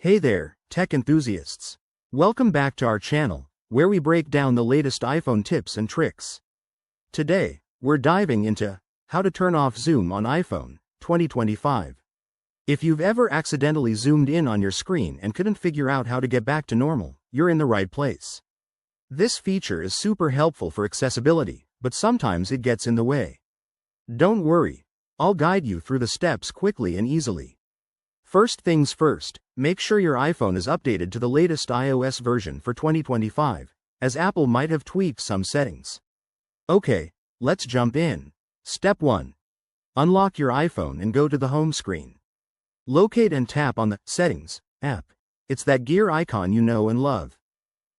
Hey there, tech enthusiasts. Welcome back to our channel, where we break down the latest iPhone tips and tricks. Today, we're diving into how to turn off zoom on iPhone 2025. If you've ever accidentally zoomed in on your screen and couldn't figure out how to get back to normal, you're in the right place. This feature is super helpful for accessibility, but sometimes it gets in the way. Don't worry, I'll guide you through the steps quickly and easily. First things first, make sure your iPhone is updated to the latest iOS version for 2025, as Apple might have tweaked some settings. Okay, let's jump in. Step 1. Unlock your iPhone and go to the home screen. Locate and tap on the Settings app. It's that gear icon you know and love.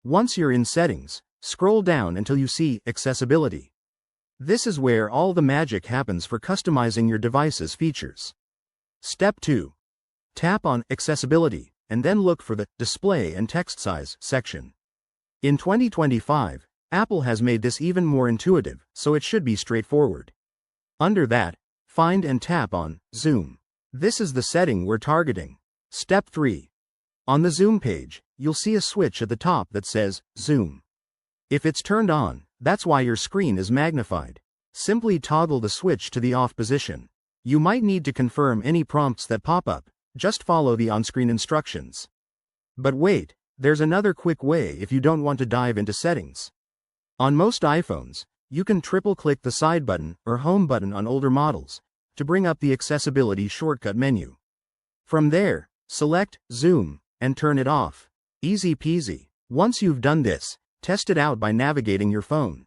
Once you're in Settings, scroll down until you see Accessibility. This is where all the magic happens for customizing your device's features. Step 2. Tap on Accessibility, and then look for the Display and Text Size section. In 2025, Apple has made this even more intuitive, so it should be straightforward. Under that, find and tap on Zoom. This is the setting we're targeting. Step 3. On the Zoom page, you'll see a switch at the top that says Zoom. If it's turned on, that's why your screen is magnified. Simply toggle the switch to the off position. You might need to confirm any prompts that pop up. Just follow the on-screen instructions. But wait, there's another quick way if you don't want to dive into settings. On most iPhones, you can triple-click the side button or home button on older models to bring up the accessibility shortcut menu. From there, select Zoom and turn it off. Easy peasy. Once you've done this, test it out by navigating your phone.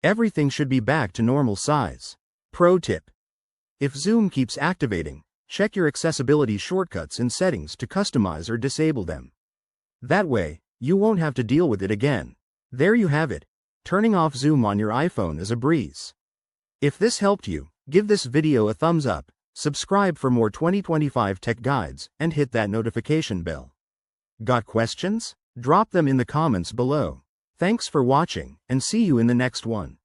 Everything should be back to normal size. Pro tip: if Zoom keeps activating, check your accessibility shortcuts in Settings to customize or disable them. That way, you won't have to deal with it again. There you have it. Turning off Zoom on your iPhone is a breeze. If this helped you, give this video a thumbs up, subscribe for more 2025 tech guides, and hit that notification bell. Got questions? Drop them in the comments below. Thanks for watching, and see you in the next one.